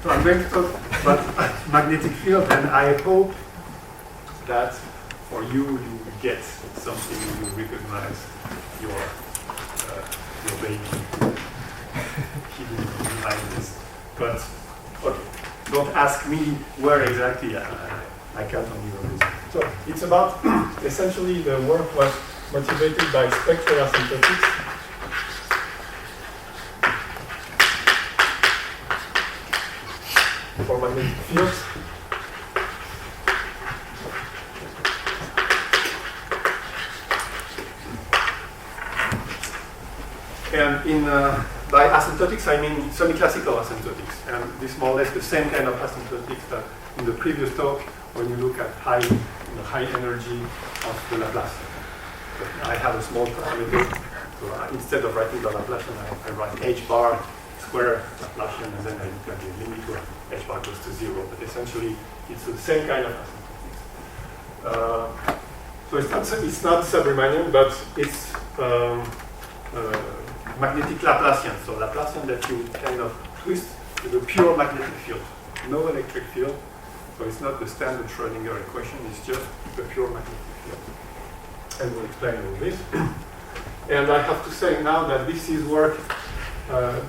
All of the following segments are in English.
So I'm going to talk about magnetic field, and I hope that for you get something, you recognize your baby hidden behind this. But okay, don't ask me where exactly. I can't tell you this. So it's about essentially the work was motivated by spectral asymptotics. For magnetic fields. And by asymptotics, I mean semiclassical asymptotics. And this is more or less the same kind of asymptotics that in the previous talk when you look at high energy of the Laplacian. But I have a small parameter, so instead of writing the Laplacian, I write h bar square Laplacian, and then I look at the limit where h bar goes to 0. But essentially, it's the same kind of asymptotics. So it's not sub-riemannian, but it's magnetic Laplacian. So Laplacian that you kind of twist to the pure magnetic field, no electric field. So it's not the standard Schrödinger equation, it's just the pure magnetic field. And we'll explain all this. And I have to say now that this is work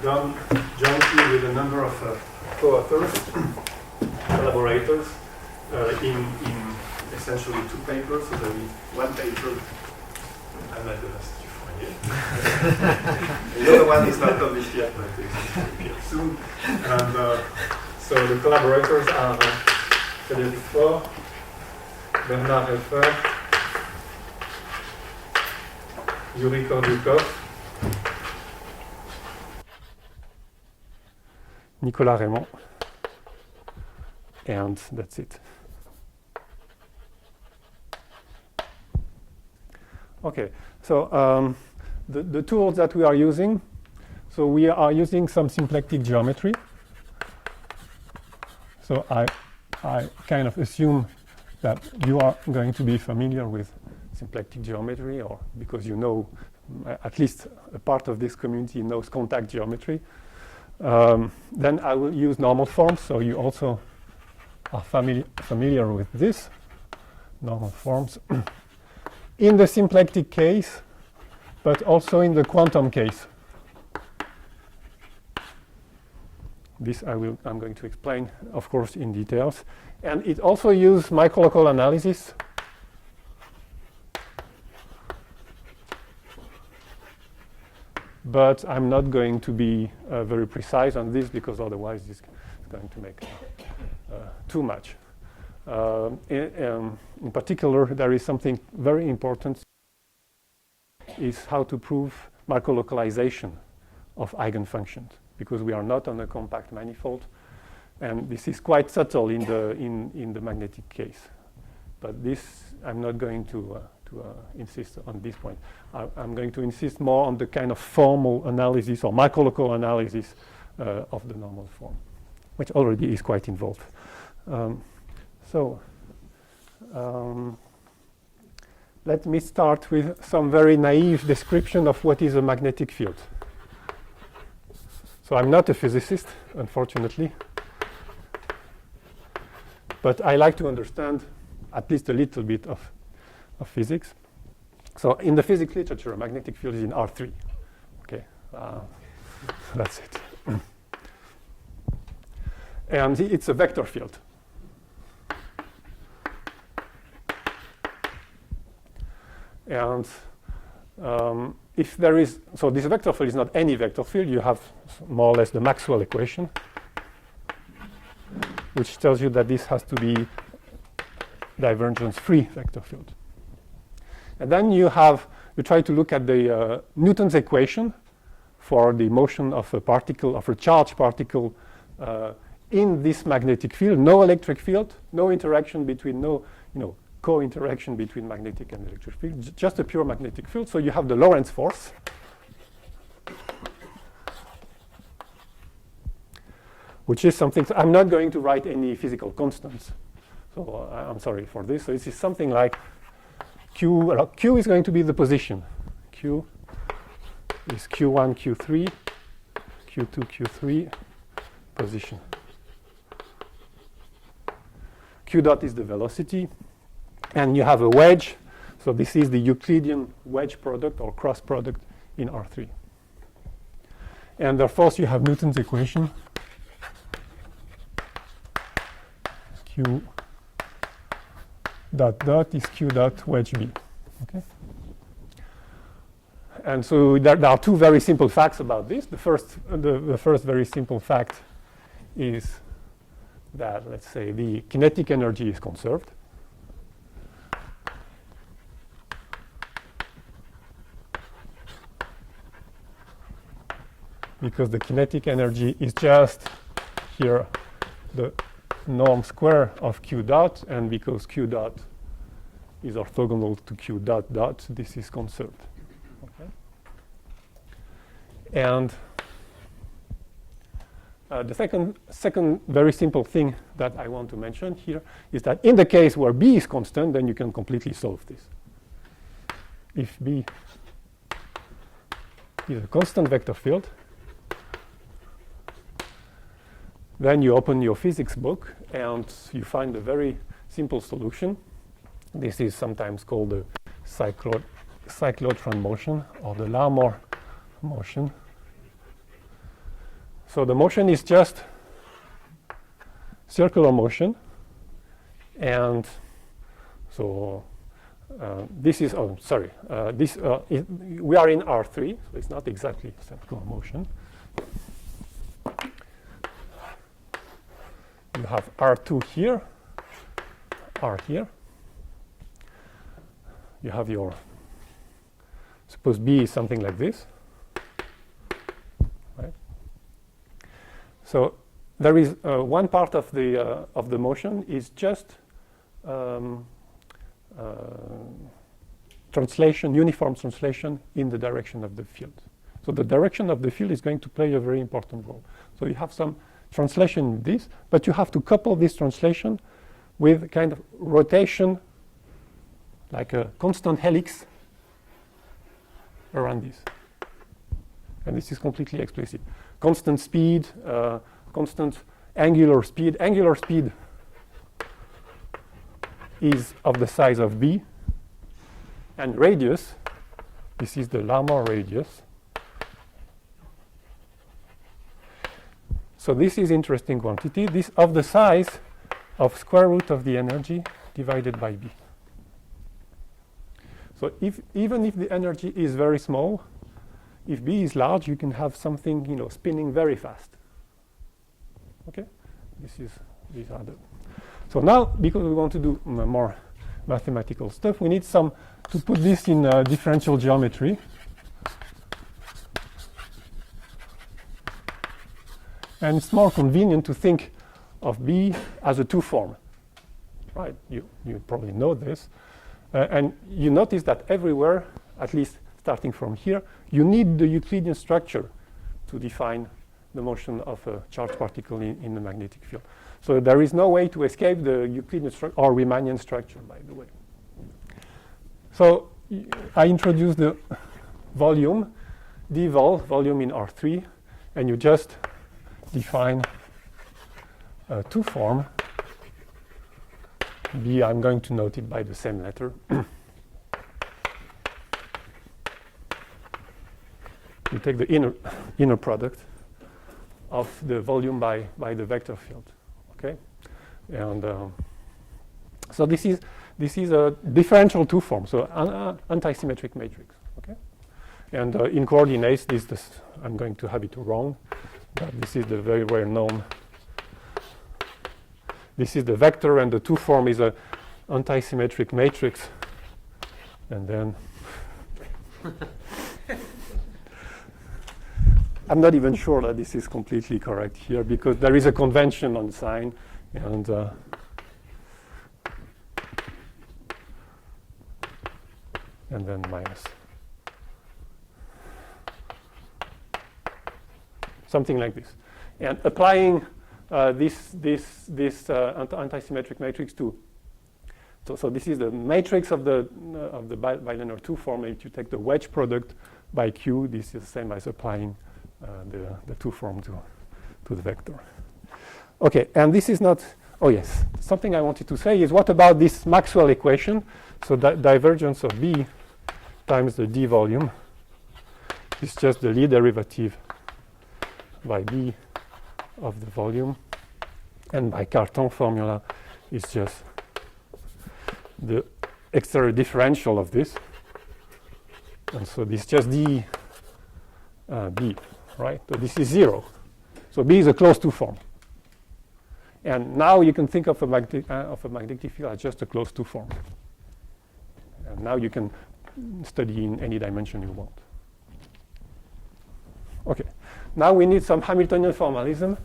done jointly with a number of co-authors, collaborators, in essentially 2 papers. So there is 1 paper, I'm at the last the other one is not published yet, but it will appear soon. And so the collaborators are Frédéric Faure, Bernard Helfer, Yuri Kordyukov, Nicolas Raymond, and that's it. Okay, so the tools that we are using, so we are using some symplectic geometry. So I kind of assume that you are going to be familiar with symplectic geometry, or because you know, at least a part of this community knows contact geometry. Then I will use normal forms, so you also are familiar with this, normal forms. In the symplectic case, but also in the quantum case. This I'm going to explain, of course, in details. And it also uses microlocal analysis. But I'm not going to be very precise on this, because otherwise this is going to make too much. In particular, there is something very important, is how to prove microlocalization of eigenfunctions, because we are not on a compact manifold, and this is quite subtle in the magnetic case. But this, I'm not going to insist on this point. I'm going to insist more on the kind of formal analysis or microlocal analysis of the normal form, which already is quite involved. Let me start with some very naive description of what is a magnetic field. So I'm not a physicist, unfortunately, but I like to understand at least a little bit of physics. So in the physics literature, a magnetic field is in R3. Okay, that's it. And it's a vector field. And if there is, so this vector field is not any vector field. You have more or less the Maxwell equation, which tells you that this has to be divergence-free vector field. And then you try to look at the Newton's equation for the motion of a particle, of a charged particle in this magnetic field. No electric field, no interaction between, co-interaction between magnetic and electric field, just a pure magnetic field. So you have the Lorentz force. Which is something, I'm not going to write any physical constants. So I'm sorry for this. So this is something like Q. Q is going to be the position. Q is Q1, Q3, Q2, Q3, position. Q dot is the velocity, and you have a wedge. So this is the Euclidean wedge product or cross product in R3. And therefore, you have Newton's equation. Q dot dot is Q dot wedge B. Okay. And so there are two very simple facts about this. The first very simple fact is that, let's say, the kinetic energy is conserved. Because the kinetic energy is just here the norm square of Q dot, and because Q dot is orthogonal to Q dot dot, this is conserved. Okay. And the second very simple thing that I want to mention here is that in the case where B is constant, then you can completely solve this. If B is a constant vector field, then you open your physics book and you find a very simple solution. This is sometimes called the cyclotron motion or the Larmor motion. So the motion is just circular motion, and so this is, we are in R3, so it's not exactly circular motion. You have R2 here, R here. You have your, suppose B is something like this, right? So there is one part of the motion is just translation, uniform translation in the direction of the field. So the direction of the field is going to play a very important role. So you have some translation in this, but you have to couple this translation with kind of rotation, like a constant helix around this. And this is completely explicit. Constant speed, constant angular speed. Angular speed is of the size of B. And radius, this is the Larmor radius. So this is interesting quantity. This of the size of square root of the energy divided by B. So even if the energy is very small, if B is large, you can have something, spinning very fast. Okay, these are the. So now, because we want to do more mathematical stuff, we need to put this in differential geometry. And it's more convenient to think of B as a two-form, right? You probably know this. And you notice that everywhere, at least starting from here, you need the Euclidean structure to define the motion of a charged particle in the magnetic field. So there is no way to escape the Euclidean structure, or Riemannian structure, by the way. So I introduced the volume, dvol, volume in R3, and you just define a two-form. B, I'm going to note it by the same letter. You take the inner product of the volume by the vector field, okay? And so this is a differential two-form, so antisymmetric matrix, okay? And in coordinates, I'm going to have it wrong. This is the very well-known. This is the vector, and the two-form is an antisymmetric matrix. And then I'm not even sure that this is completely correct here, because there is a convention on sign, and then minus. Something like this. And applying this antisymmetric matrix to, so this is the matrix of the bilinear two form. If you take the wedge product by Q, this is the same as applying the two form to the vector. Okay, and this is not Oh yes, something I wanted to say is what about this Maxwell equation? So divergence of B times the D volume is just the Lie derivative by B of the volume, and by Cartan formula is just the exterior differential of this. And so this is just D B, right? So this is 0. So B is a closed-to form. And now you can think of a magnetic field as just a closed-to form. And now you can study in any dimension you want. Okay. Now we need some Hamiltonian formalism.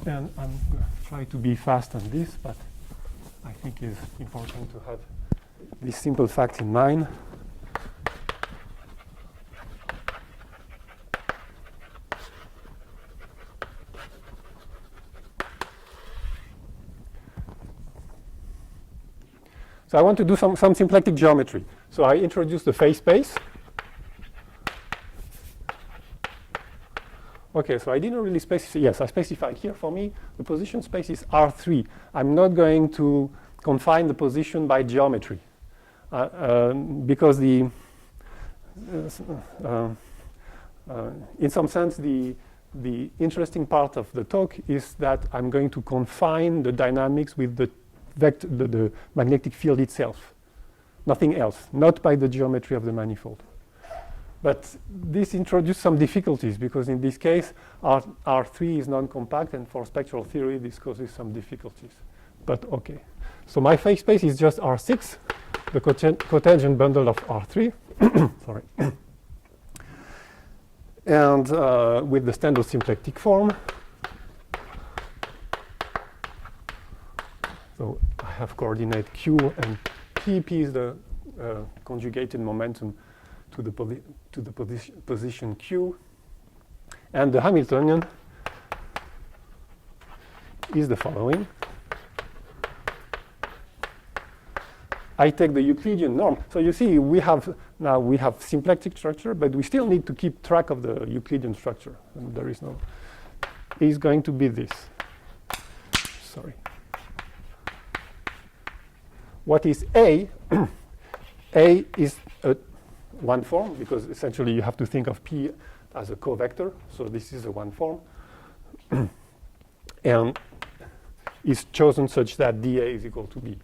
And I'm going to try to be fast on this, but I think it's important to have this simple fact in mind. So I want to do some symplectic geometry. So I introduce the phase space. Okay, so I didn't really specify. Yes, I specified here. For me, the position space is R3. I'm not going to confine the position by geometry because in some sense, the interesting part of the talk is that I'm going to confine the dynamics with the magnetic field itself, nothing else, not by the geometry of the manifold. But this introduced some difficulties because in this case, R3 is non-compact, and for spectral theory, this causes some difficulties. But okay. So my phase space is just R6, the cotangent bundle of R3. Sorry. And with the standard symplectic form. So I have coordinate Q and P. P is the conjugated momentum to the position Q. And the Hamiltonian is the following. I take the Euclidean norm. So you see, we have symplectic structure, but we still need to keep track of the Euclidean structure. And there is no. Is going to be this. Sorry. What is A? A is one form, because essentially you have to think of P as a covector. So this is a one form. And is chosen such that dA is equal to B.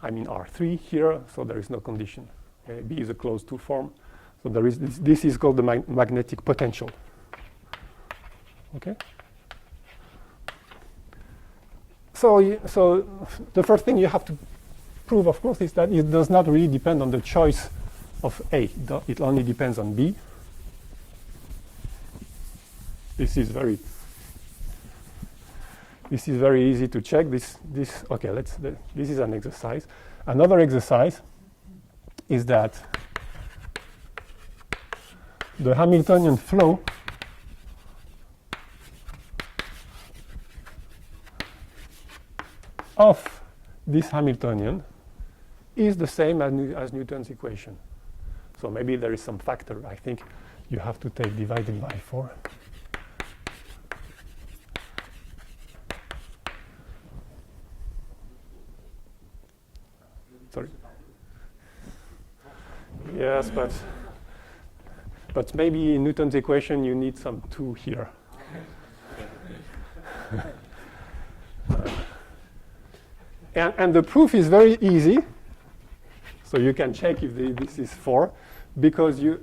I mean R3 here, so there is no condition. Okay? B is a closed-to form. So there is this is called the magnetic potential. Okay? So the first thing you have to prove, of course, is that it does not really depend on the choice of A. It only depends on B. This is very easy to check. This is an exercise. Another exercise is that the Hamiltonian flow of this Hamiltonian is the same as Newton's equation. So maybe there is some factor. I think you have to take divided by 4. Sorry. Yes, but maybe in Newton's equation you need some 2 here. And the proof is very easy. So you can check if this is 4, because you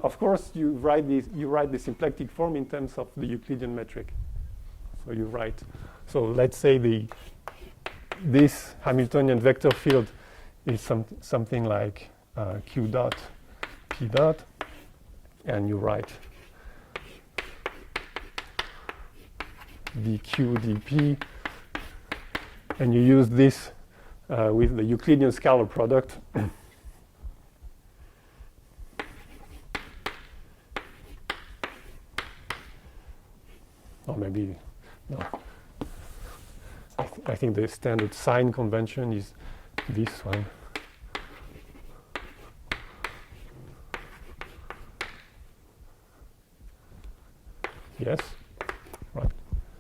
write the symplectic form in terms of the Euclidean metric. So you write. So let's say this Hamiltonian vector field is something like Q dot P dot, and you write dq dp, and you use this with the Euclidean scalar product. Or maybe, no. I think the standard sign convention is this one. Yes? Right.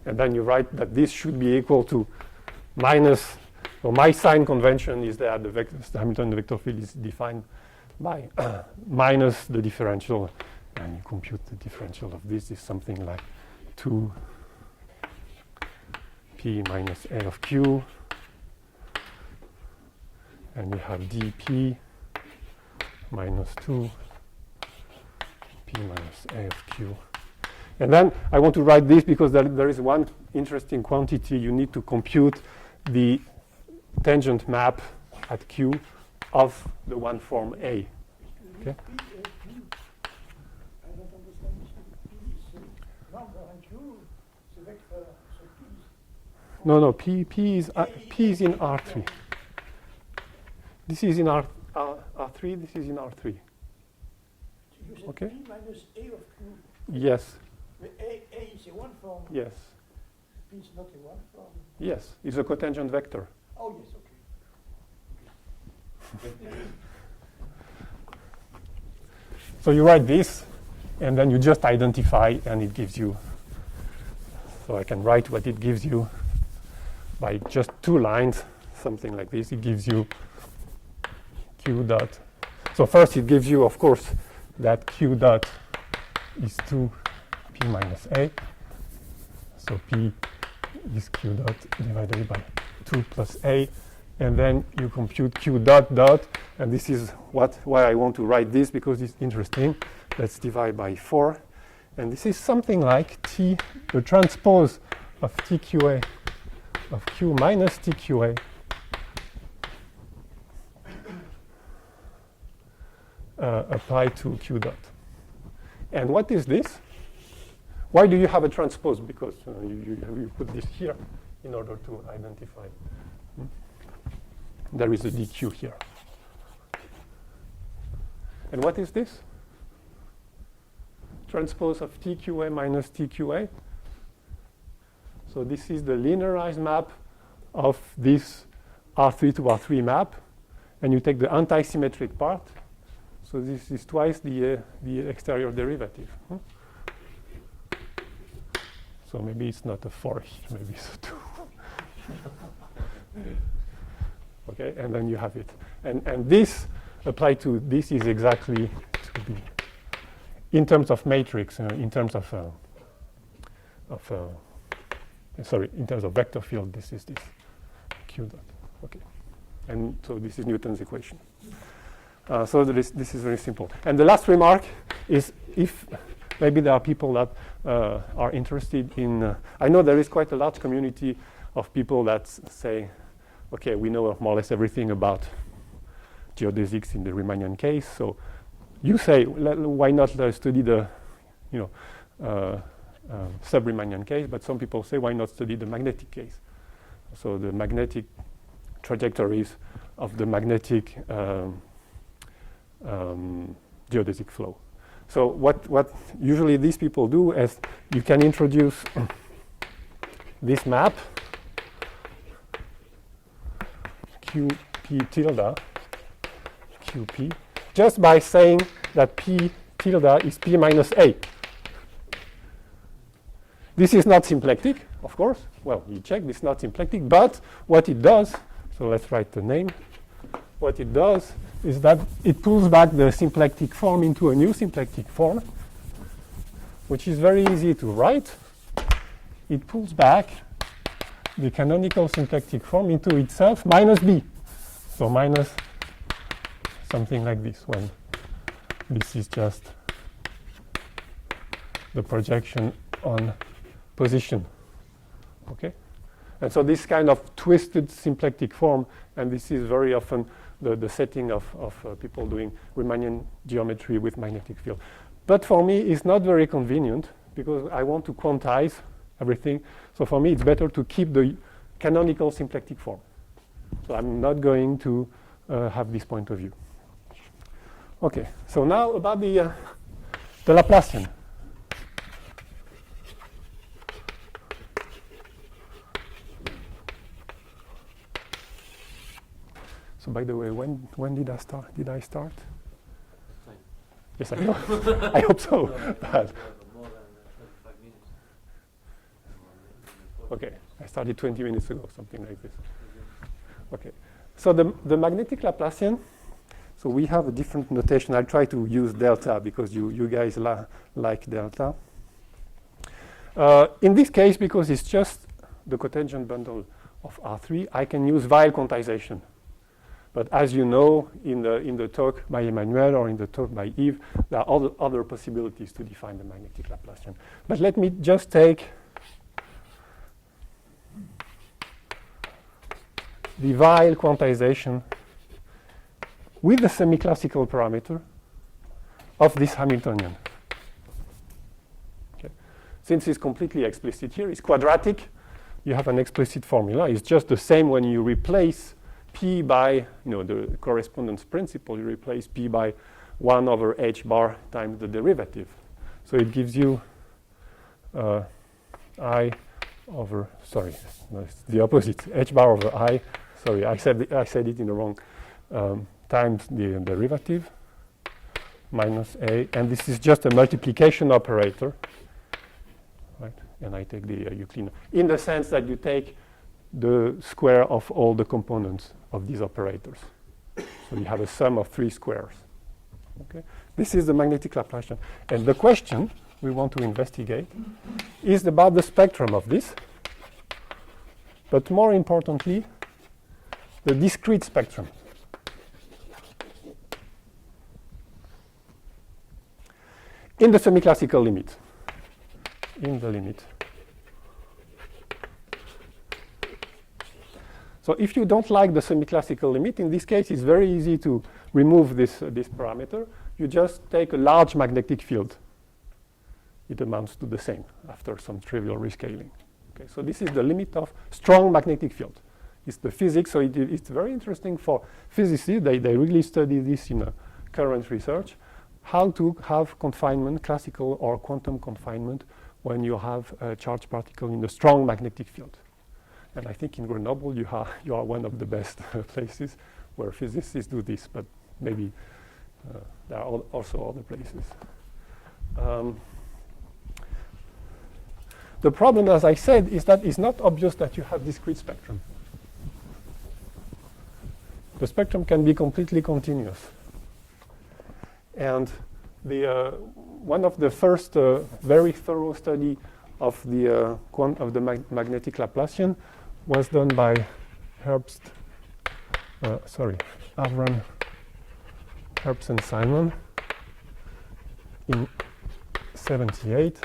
And then you write that this should be equal to minus, so my sign convention is that the Hamilton vector field is defined by minus the differential, and you compute the differential of this is something like 2 p minus a of q, and you have dp minus 2 p minus a of q. And then I want to write this because there is one interesting quantity. You need to compute the tangent map at q of the one form A. Okay? I don't understand. P is number and Q is a vector. So P is No, P is in R3. This is in R3. This is in R3. so you said Okay. P minus A of Q. Yes. The A is a one form. Yes. P is not a one form. Yes. It's a cotangent vector. Oh yes, okay. So you write this, and then you just identify, and it gives you. So I can write what it gives you by just 2 lines, something like this. It gives you q dot. So first it gives you, of course, that q dot is 2 p minus a. So p is q dot divided by 2 plus a. And then you compute q dot dot, and this is why I want to write this, because it's interesting. Let's divide by 4. And this is something like t, the transpose of tqa of q minus tqa applied to q dot. And what is this? Why do you have a transpose? Because you put this here in order to identify. There is a dq here. And what is this? Transpose of tqa minus tqa. So this is the linearized map of this R3 to R3 map. And you take the anti-symmetric part. So this is twice the exterior derivative. So maybe it's not a 4 here, maybe it's a 2. Okay, and then you have it. And this applied to this is exactly to be in terms of matrix, in terms of in terms of vector field, this is this q dot. Okay, and so this is Newton's equation. So this is very simple. And the last remark is, if maybe there are people that are interested in, I know there is quite a large community of people that say, okay, we know more or less everything about geodesics in the Riemannian case. So you say, why not study the, sub-Riemannian case? But some people say, why not study the magnetic case? So the magnetic trajectories of the magnetic geodesic flow. So what usually these people do is you can introduce this map qp tilde qp just by saying that p tilde is p minus a. This is not symplectic, of course. Well, you check, this is not symplectic, but what it does, so let's write the name. What it does is that it pulls back the symplectic form into a new symplectic form, which is very easy to write. It pulls back the canonical symplectic form into itself minus b. So minus something like this, when this is just the projection on position. Okay? And so this kind of twisted symplectic form, and this is very often the setting of people doing Riemannian geometry with magnetic field. But for me, it's not very convenient because I want to quantize everything. So for me, it's better to keep the canonical symplectic form. So I'm not going to have this point of view. Okay, so now about the Laplacian. So by the way, when did I start? Did I start? Yes, I know. I hope so. But More than 35 minutes. okay, I started 20 minutes ago, something like this. Okay. So the magnetic Laplacian, so we have a different notation. I'll try to use delta because you guys like delta. In this case, because it's just the cotangent bundle of R3, I can use Weil quantization. But as you know, in the talk by Emmanuel or in the talk by Yves, there are other possibilities to define the magnetic Laplacian. But let me just take the Weil quantization with the semiclassical parameter of this Hamiltonian. Okay. Since it's completely explicit here, it's quadratic, you have an explicit formula. It's just the same when you replace P by, the correspondence principle, you replace P by 1 over h bar times the derivative. So it gives you I over, sorry, no, it's the opposite, h bar over I, sorry, I said it in the wrong, times the derivative minus A, and this is just a multiplication operator, right? And I take the Euclidean, in the sense that you take the square of all the components of these operators. So you have a sum of 3 squares. Okay? This is the magnetic Laplacian. And the question we want to investigate is about the spectrum of this, but more importantly, the discrete spectrum. In the semiclassical limit. In the limit. So if you don't like the semiclassical limit, in this case, it's very easy to remove this parameter. You just take a large magnetic field. It amounts to the same after some trivial rescaling. Okay, so this is the limit of strong magnetic field. It's the physics, so it's very interesting for physicists. They really study this in current research, how to have confinement, classical or quantum confinement, when you have a charged particle in a strong magnetic field. And I think in Grenoble you are one of the best places where physicists do this, but maybe there are also other places. The problem, as I said, is that it's not obvious that you have discrete spectrum. The spectrum can be completely continuous. And one of the first very thorough study of the magnetic Laplacian was done by Avram, Herbst and Simon in 78.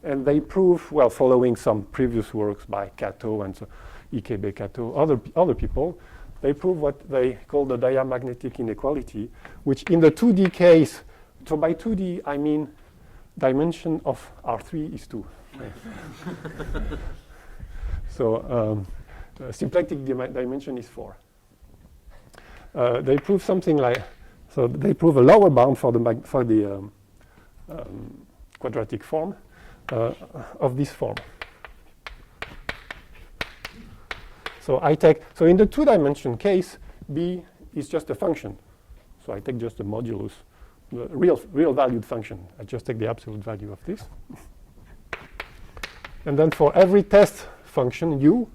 And they prove, well, following some previous works by Kato and so Ikebe Kato, other people, they prove what they call the diamagnetic inequality, which in the 2D case, so by 2D I mean dimension of R3 is 2. So symplectic dimension is 4. They prove something like, so they prove a lower bound for the quadratic form of this form. So in the 2-dimension case, B is just a function. So I take just the modulus, the real valued function. I just take the absolute value of this. And then for every test function U,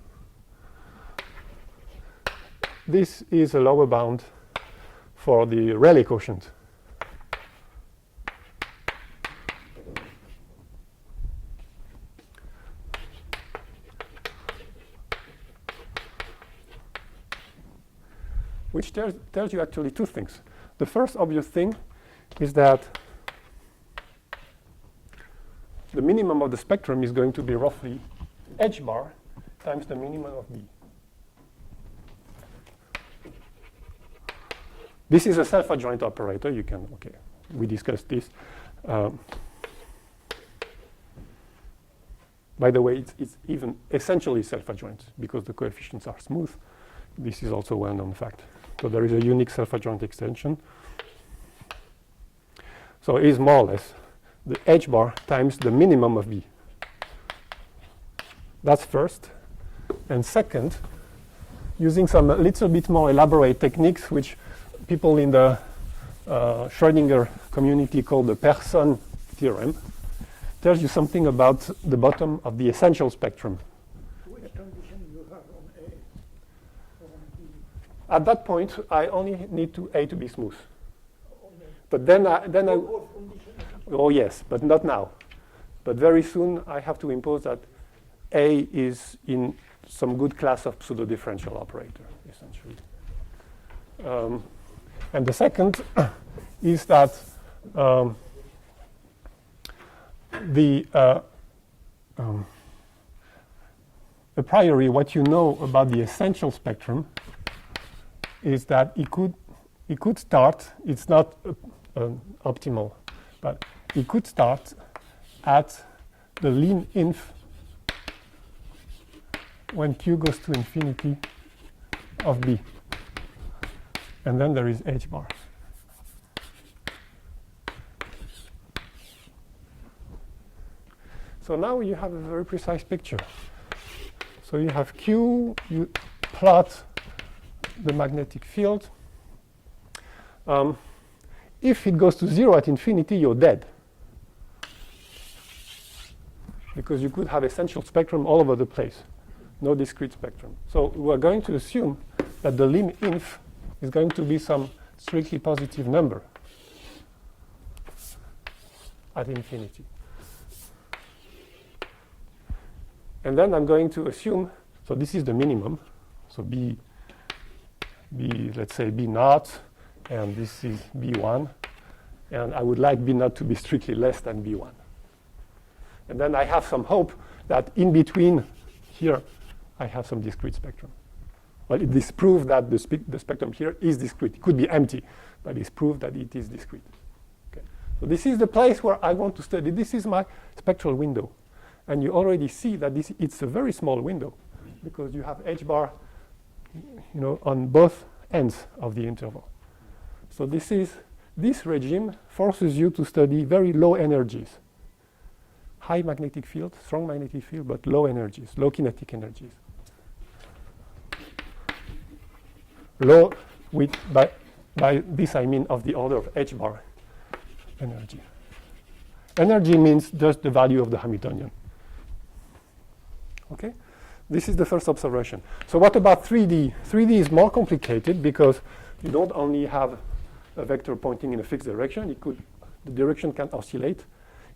this is a lower bound for the Rayleigh quotient. Which tells you actually two things. The first obvious thing is that the minimum of the spectrum is going to be roughly h bar times the minimum of B. This is a self-adjoint operator. You can, okay, we discussed this. By the way, it's even essentially self-adjoint because the coefficients are smooth. This is also a well-known fact. So there is a unique self-adjoint extension. So it is more or less the h bar times the minimum of B. That's first. And second, using some little bit more elaborate techniques, which people in the Schrödinger community call the Persson theorem. tells you something about the bottom of the essential spectrum. Which condition you have on A or on B? At that point, I only need A to be smooth. Only But then both conditions. oh yes, but not now. But very soon I have to impose that A is in some good class of pseudo-differential operator, essentially. And the second is that a priori, what you know about the essential spectrum is that it could start. It's not optimal, but it could start at the lim inf when q goes to infinity of B. And then there is h bar. So now you have a very precise picture. So you have Q, you plot the magnetic field. If it goes to 0 at infinity, you're dead. Because you could have essential spectrum all over the place, no discrete spectrum. So we're going to assume that the lim inf is going to be some strictly positive number at infinity. And then I'm going to assume, so this is the minimum, so B, let's say B naught, and this is B1, and I would like B naught to be strictly less than B1. And then I have some hope that in between here, I have some discrete spectrum. Well, it is proved that the spectrum here is discrete. It could be empty, but it's proved that it is discrete. Okay. So this is the place where I want to study. This is my spectral window. And you already see that it's a very small window because you have h bar, on both ends of the interval. So this regime forces you to study very low energies. High magnetic field, strong magnetic field, but low energies, low kinetic energies. Low by this I mean of the order of h bar energy. Energy means just the value of the Hamiltonian. Okay, this is the first observation. So what about 3D? 3D is more complicated because you don't only have a vector pointing in a fixed direction. The direction can oscillate.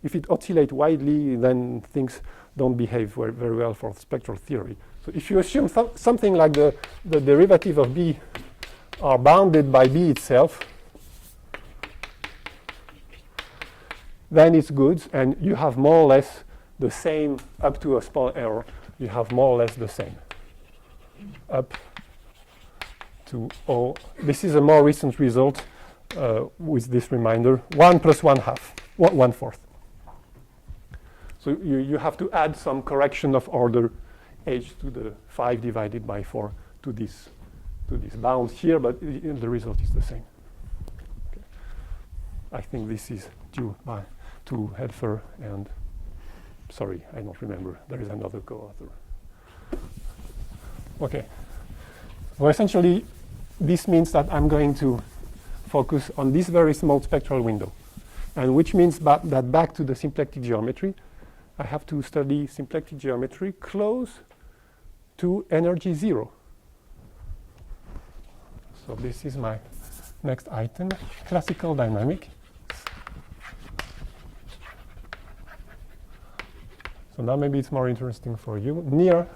If it oscillates widely, then things don't behave very well for spectral theory. So if you assume something like the derivative of B are bounded by B itself, then it's good, and you have more or less the same up to a small error. You have more or less the same up to O. This is a more recent result with this reminder, 1 plus 1/4. So you have to add some correction of order h to the 5 divided by 4 to this bound here, but the result is the same. Okay. I think this is due to Helfer and sorry, I don't remember. There is another co-author. Okay. So essentially, this means that I'm going to focus on this very small spectral window, and which means that back to the symplectic geometry, I have to study symplectic geometry close to energy 0. So this is my next item, classical dynamic. So now maybe it's more interesting for you. Near,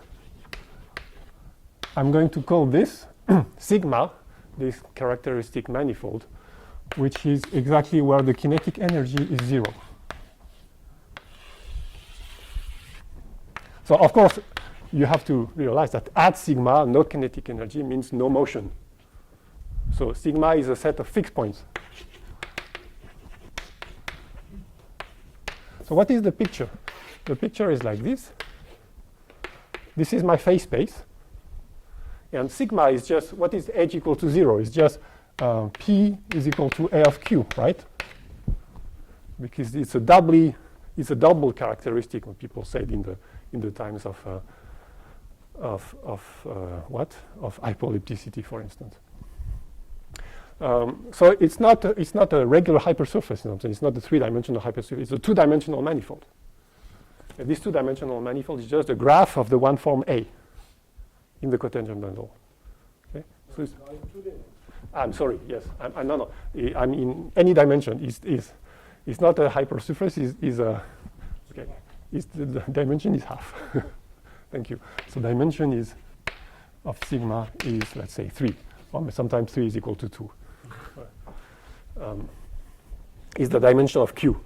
I'm going to call this sigma, this characteristic manifold, which is exactly where the kinetic energy is 0. So of course, you have to realize that at sigma, no kinetic energy means no motion. So sigma is a set of fixed points. So what is the picture? The picture is like this. This is my phase space. And sigma is just, what is h equal to 0? It's just p is equal to a of q, right? Because it's a double characteristic, what people said in the times of hyperellipticity, for instance. So it's not a regular hypersurface. It's not a 3-dimensional hypersurface. It's a 2-dimensional manifold. And this two-dimensional manifold is just a graph of the one form A in the cotangent bundle. Okay? So it's, I'm sorry, yes. No. I'm in any dimension. It's not a hypersurface, okay. The dimension is half. Thank you. So dimension is of sigma is, let's say, 3. Or sometimes 3 is equal to 2. Is the dimension of Q.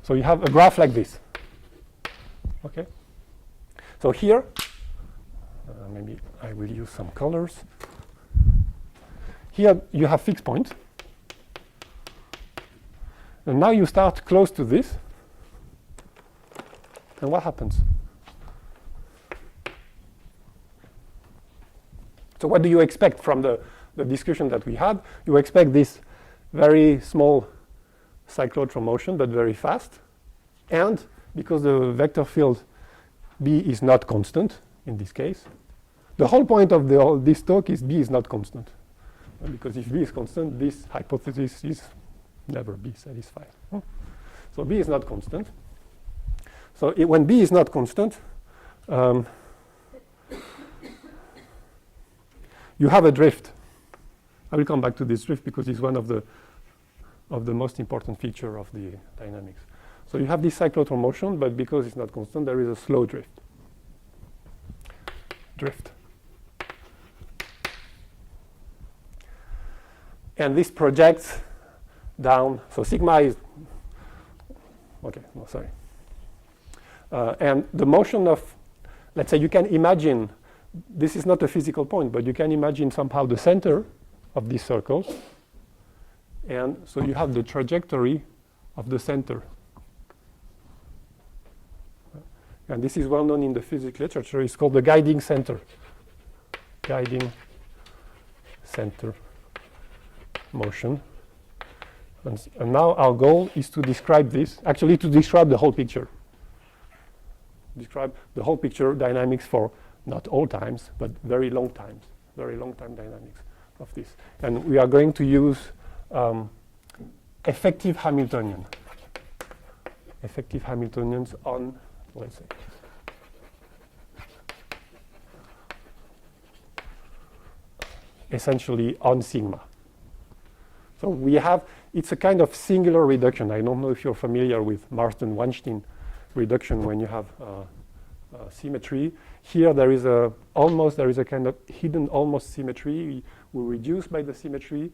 So you have a graph like this. Okay? So here, maybe I will use some colors. Here you have fixed point. And now you start close to this. And what happens? So what do you expect from the discussion that we had? You expect this very small cyclotron motion, but very fast. And because the vector field B is not constant in this case, the whole point of this talk is B is not constant. Because if B is constant, this hypothesis is never be satisfied. So B is not constant. So when B is not constant, you have a drift. I will come back to this drift because it's one of the most important feature of the dynamics. So you have this cyclotron motion, but because it's not constant, there is a slow drift. And this projects down. So sigma is, okay, no, sorry. And the motion of, let's say you can imagine, this is not a physical point, but you can imagine somehow the center of these circles. And so you have the trajectory of the center. And this is well known in the physics literature. It's called the guiding center. Guiding center motion. And now our goal is to describe this, actually to describe the whole picture. Describe the whole picture dynamics for not all times, but very long time dynamics of this. And we are going to use effective Hamiltonian. Effective Hamiltonians on, let's say, essentially on sigma. So we have, it's a kind of singular reduction. I don't know if you're familiar with Marsden-Weinstein reduction when you have symmetry. Here there is a kind of hidden almost symmetry. We reduce by the symmetry,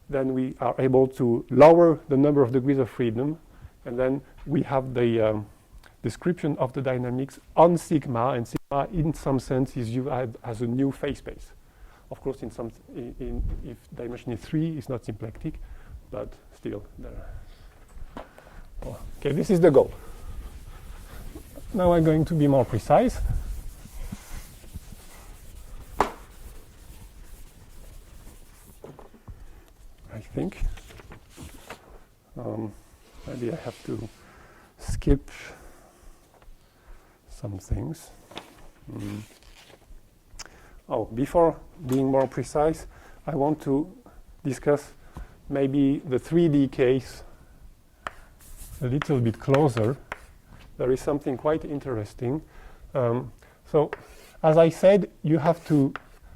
then we are able to lower the number of degrees of freedom, and then we have the description of the dynamics on sigma, and sigma in some sense is used as a new phase space. Of course, if dimension is 3, it's not symplectic, but still there. Okay, this is the goal. Now I'm going to be more precise. I think. Maybe I have to skip some things. Oh, before being more precise, I want to discuss maybe the 3D case a little bit closer. There is something quite interesting. So, as I said, you have to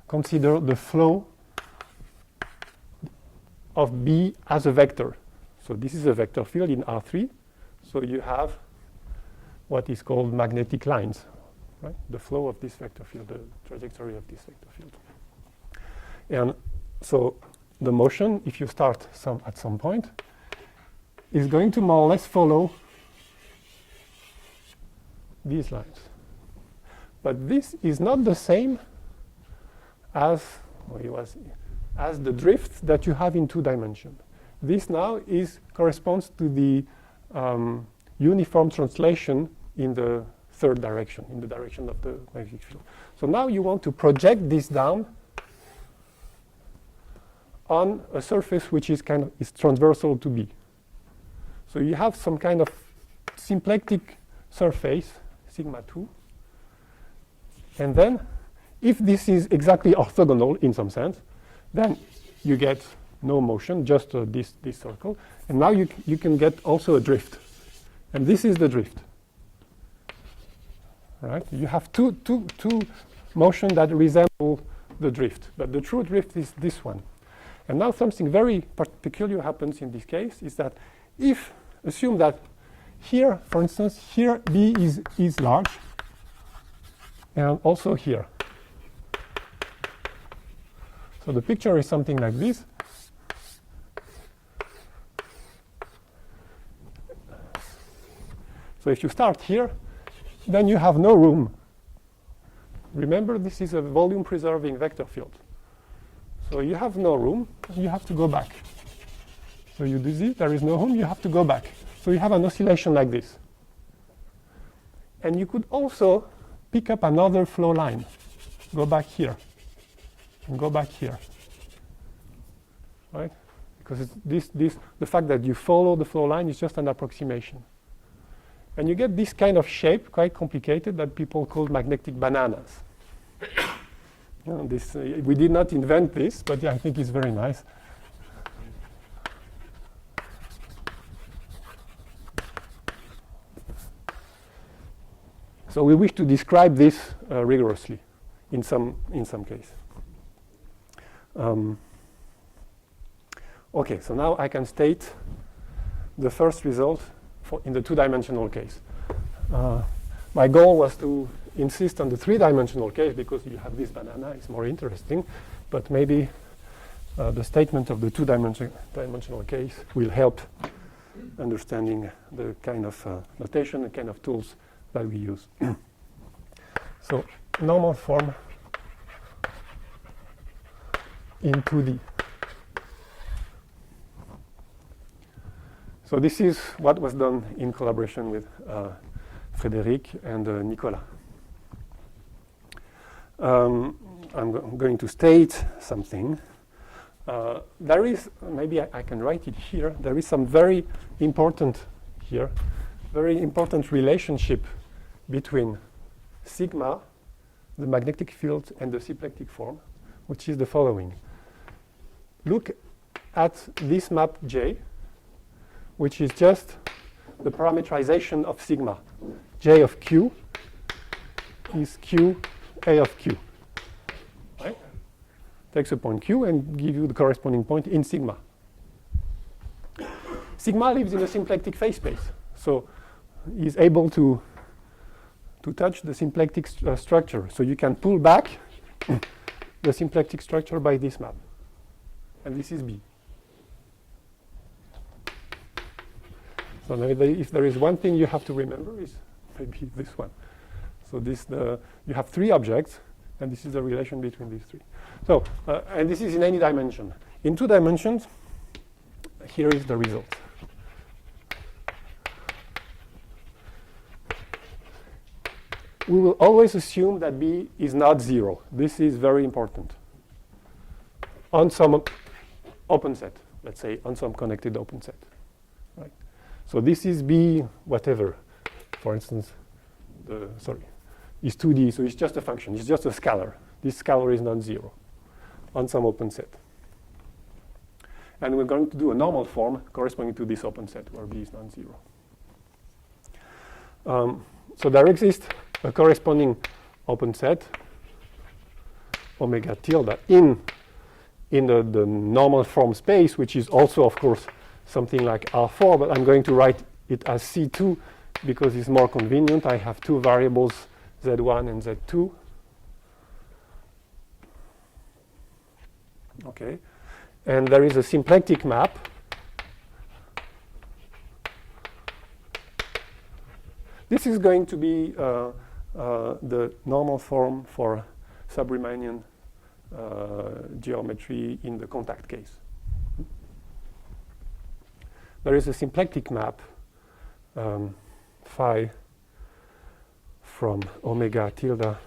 consider the flow of B as a vector. So this is a vector field in R3. So you have what is called magnetic lines. Right? The flow of this vector field, the trajectory of this vector field. And so the motion, if you start at some point, is going to more or less follow these lines. But this is not the same as the drift that you have in 2 dimensions. This now corresponds to the uniform translation in the 3rd direction, in the direction of the magnetic field. So now you want to project this down on a surface which is transversal to B. So you have some kind of symplectic surface, sigma 2. And then, if this is exactly orthogonal in some sense, then you get no motion, just this circle. And now you can get also a drift. And this is the drift. Right? You have two motion that resemble the drift, but the true drift is this one. And now something very peculiar happens in this case is that if assume that here, for instance, here B is large, and also here. So the picture is something like this. So if you start here, then you have no room. Remember, this is a volume-preserving vector field. So you have no room, you have to go back. So you do this, there is no room, you have to go back. So you have an oscillation like this. And you could also pick up another flow line. Go back here, and go back here. Right? Because the fact that you follow the flow line is just an approximation. And you get this kind of shape, quite complicated, that people call magnetic bananas. We did not invent this, but yeah, I think it's very nice. So we wish to describe this rigorously in some case. Okay, so now I can state the first result in the two-dimensional case. My goal was to insist on the three-dimensional case because you have this banana, it's more interesting, but maybe the statement of the two-dimensional case will help understanding the kind of notation, the kind of tools that we use. So normal form in 2D. So this is what was done in collaboration with Frédéric and Nicolas. I'm going to state something. There is, maybe I can write it here, there is some very important here, very important relationship between sigma, the magnetic field, and the symplectic form, which is the following. Look at this map J, which is just the parametrization of sigma. J of Q is Q A of Q. Right? Takes a point Q and give you the corresponding point in sigma. Sigma lives in a symplectic phase space, so is able to touch the symplectic structure. So you can pull back the symplectic structure by this map. And this is B. So if there is one thing you have to remember is maybe this one. So you have three objects, and this is the relation between these three. So, and this is in any dimension. In 2 dimensions, here is the result. We will always assume that B is not 0. This is very important. On some open set, let's say on some connected open set. Right? So this is B whatever. For instance, is 2D, so it's just a function. It's just a scalar. This scalar is not 0 on some open set. And we're going to do a normal form corresponding to this open set where B is non-zero. So there exists a corresponding open set, omega tilde, in the normal form space, which is also, of course, something like R4, but I'm going to write it as C2 because it's more convenient. I have two variables, Z1 and Z2. Okay. And there is a symplectic map. This is going to be the normal form for sub-riemannian geometry in the contact case. There is a symplectic map phi from omega tilde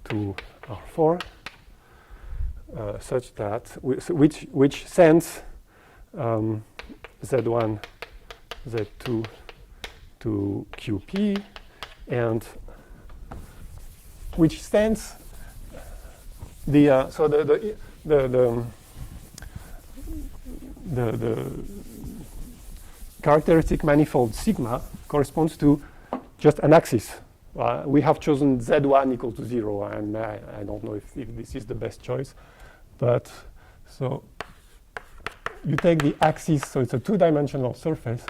to R4 such that which sends Z1, Z2 to QP, and which sends the characteristic manifold sigma corresponds to just an axis. We have chosen Z1 equal to 0, and I don't know if this is the best choice. But so you take the axis, so it's a two-dimensional surface,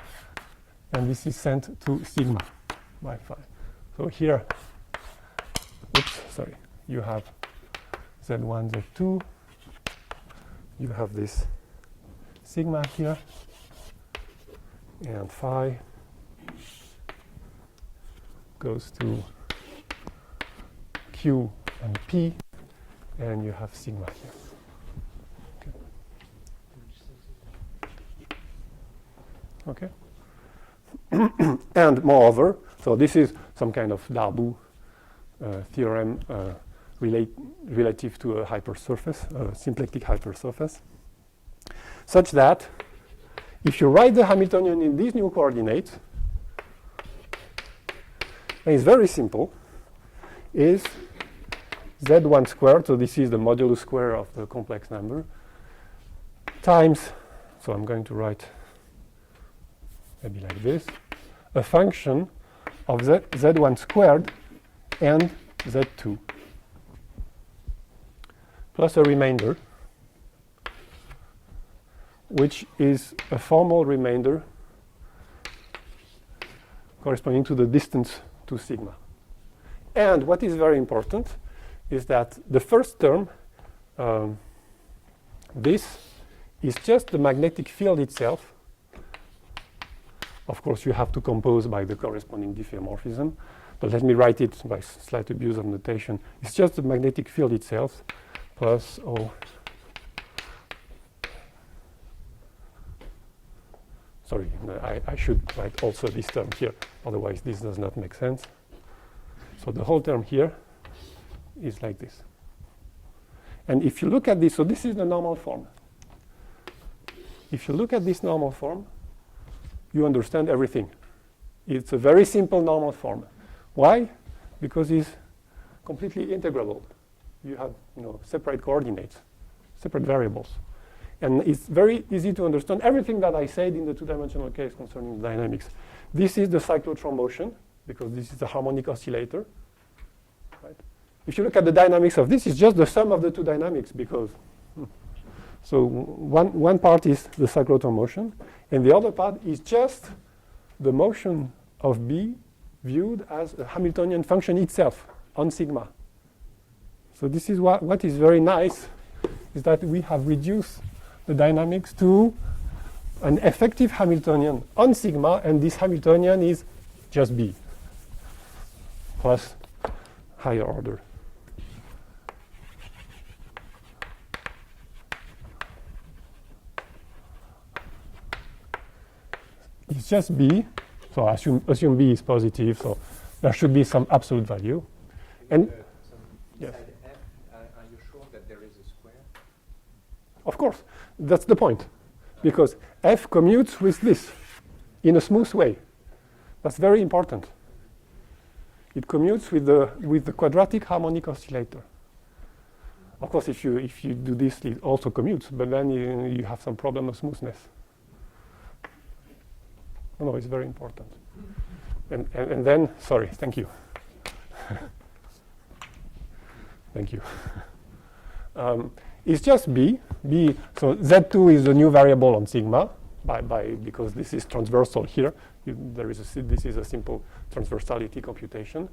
and this is sent to sigma by phi. So here, you have Z1, Z2. You have this sigma here, and phi goes to Q and P, and you have sigma here. Okay. And moreover, so this is some kind of Darboux theorem relative to a hypersurface, a symplectic hypersurface, such that if you write the Hamiltonian in these new coordinates, and it's very simple, is Z1 squared, so this is the modulus square of the complex number, times, so I'm going to write maybe like this, a function of Z1 squared and Z2, plus a remainder, which is a formal remainder corresponding to the distance to sigma. And what is very important is that the first term, this is just the magnetic field itself. Of course, you have to compose by the corresponding diffeomorphism, but let me write it by slight abuse of notation. It's just the magnetic field itself plus O. Sorry, no, I should write also this term here, otherwise this does not make sense. So the whole term here is like this. And if you look at this, so this is the normal form. If you look at this normal form, you understand everything. It's a very simple normal form. Why? Because it's completely integrable. You have, separate coordinates, separate variables. And it's very easy to understand everything that I said in the two-dimensional case concerning dynamics. This is the cyclotron motion, because this is a harmonic oscillator. Right? If you look at the dynamics of this, it's just the sum of the two dynamics, because so one part is the cyclotron motion, and the other part is just the motion of B viewed as a Hamiltonian function itself on sigma. So this is what is very nice, is that we have reduced the dynamics to an effective Hamiltonian on sigma, and this Hamiltonian is just B plus higher order. It's just B, so assume B is positive, so there should be some absolute value. And yes. F, are you sure that there is a square? Of course, that's the point, because F commutes with this in a smooth way. That's very important. It commutes with the quadratic harmonic oscillator. Of course, if you do this, it also commutes, but then you have some problem of smoothness. No, it's very important. And then, sorry, thank you. Thank you. It's just B. So Z2 is a new variable on sigma, because this is transversal here. This is a simple transversality computation.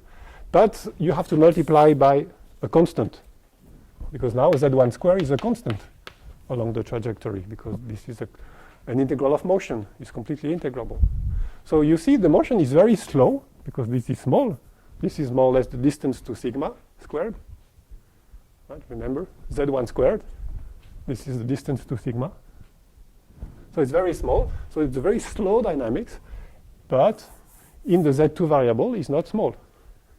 But you have to multiply by a constant, because now Z1 square is a constant along the trajectory, because this is an integral of motion. It's completely integrable. So you see the motion is very slow, because this is small. This is more or less the distance to sigma squared. Right? Remember, Z1 squared. This is the distance to sigma. So it's very small. So it's a very slow dynamics. But in the Z2 variable, it's not small.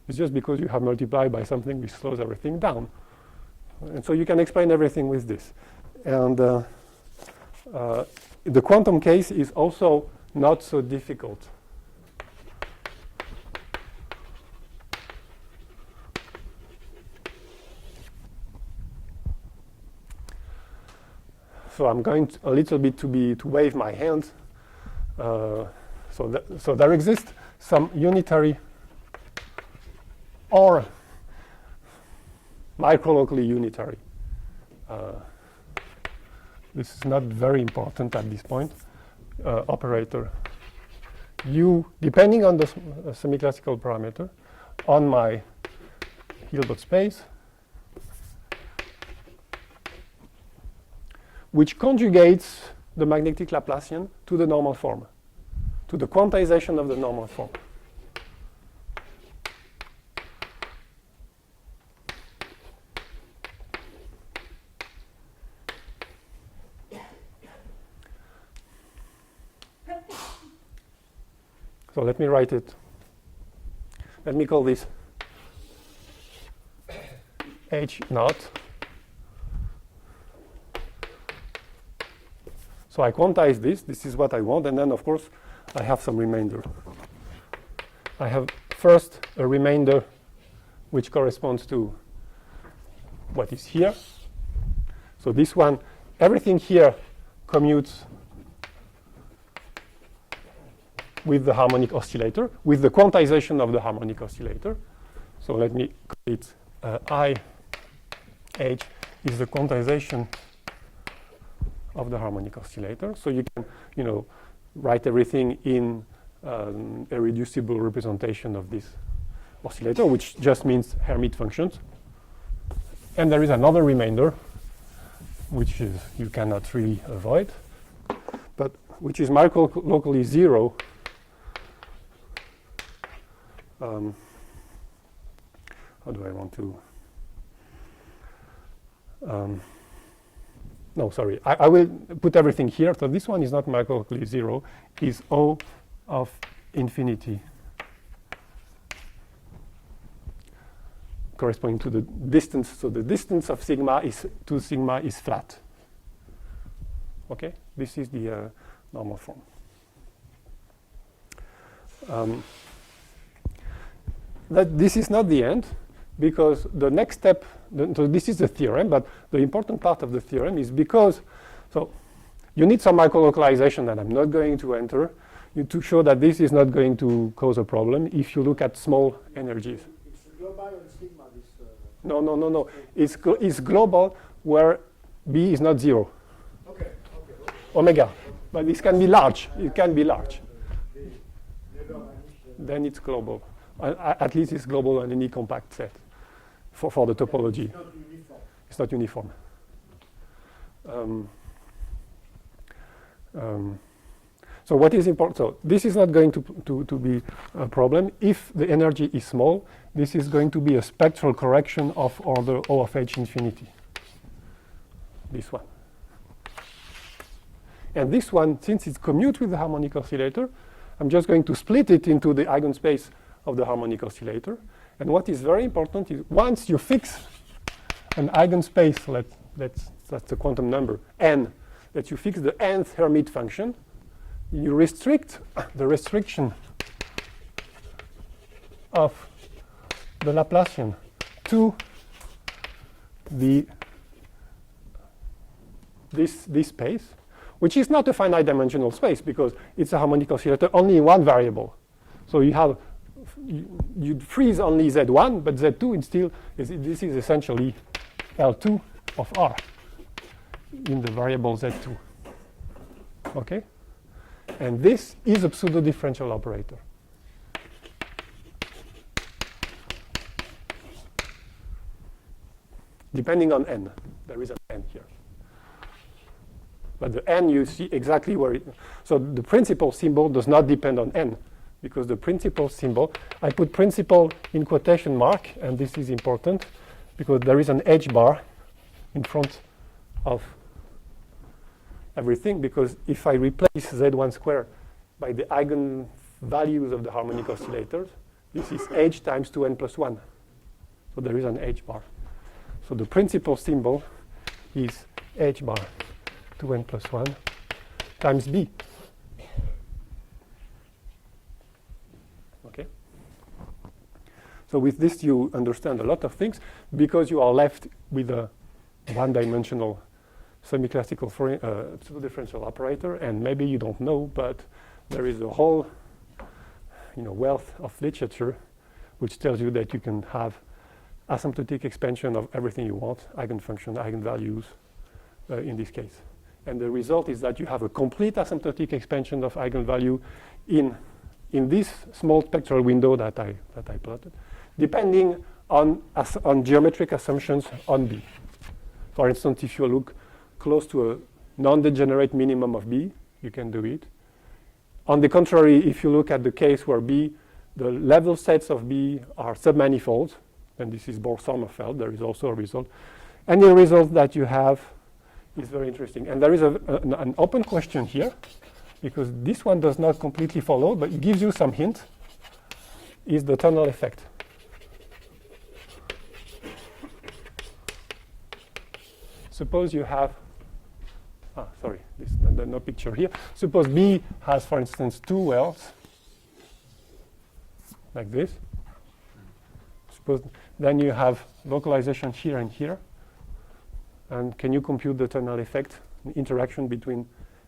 It's just because you have multiplied by something which slows everything down. And so you can explain everything with this. And the quantum case is also not so difficult. So I'm going a little bit to wave my hand. So there exists some unitary or microlocally unitary. This is not very important at this point. Operator U, depending on the semiclassical parameter, on my Hilbert space, which conjugates the magnetic Laplacian to the normal form, to the quantization of the normal form. So let me write it. Let me call this H naught. So I quantize this. This is what I want. And then, of course, I have some remainder. I have first a remainder which corresponds to what is here. So this one, everything here commutes with the harmonic oscillator, with the quantization of the harmonic oscillator. So let me call it I H is the quantization of the harmonic oscillator. So you can, write everything in a reducible representation of this oscillator, which just means Hermite functions. And there is another remainder, which is you cannot really avoid, but which is locally zero. How do I want to? No, sorry. I will put everything here. So this one is not microlocally zero. Is O of infinity corresponding to the distance. So the distance of sigma to sigma is flat. Okay? This is the normal form. This is not the end, because the next step, so this is the theorem, but the important part of the theorem is because, so you need some microlocalization that I'm not going to enter to show that this is not going to cause a problem if you look at small energies. It's global on sigma. No. It's global where B is not zero. Okay. Omega. But this can be large. It can be large. Then it's global. At least it's global on any compact set for the topology. It's not uniform. So what is important? So this is not going to be a problem. If the energy is small, this is going to be a spectral correction of order O of H infinity. This one. And this one, since it's commute with the harmonic oscillator, I'm just going to split it into the eigenspace of the harmonic oscillator. And what is very important is once you fix an eigenspace, that's the quantum number, n, that you fix the nth Hermite function, you restrict the restriction of the Laplacian to this space, which is not a finite dimensional space because it's a harmonic oscillator only in one variable. So you freeze only Z1, but Z2 this is essentially L2 of R in the variable Z2. Okay? And this is a pseudo-differential operator. Depending on n. There is an n here. But the n, you see exactly where it... So the principal symbol does not depend on n, because the principal symbol, I put principal in quotation mark, and this is important, because there is an h bar in front of everything, because if I replace Z1 squared by the eigenvalues of the harmonic oscillators, this is h times 2n plus 1. So there is an h bar. So the principal symbol is h bar 2n plus 1 times b. Okay? So with this you understand a lot of things, because you are left with a one-dimensional semiclassical pseudo-differential operator, and maybe you don't know, but there is a whole wealth of literature which tells you that you can have asymptotic expansion of everything you want, eigenfunction, eigenvalues in this case. And the result is that you have a complete asymptotic expansion of eigenvalue in this small spectral window that I plotted, depending on geometric assumptions on B. For instance, if you look close to a non-degenerate minimum of B, you can do it. On the contrary, if you look at the case where B, the level sets of B are submanifolds, and this is Bohr-Sommerfeld, there is also a result. And the result that you have is very interesting. And there is an open question here, because this one does not completely follow, but it gives you some hint, is the tunnel effect. Suppose you have, no picture here. Suppose B has, for instance, two wells, like this. Suppose then you have localization here and here. And can you compute the tunnel effect, the interaction between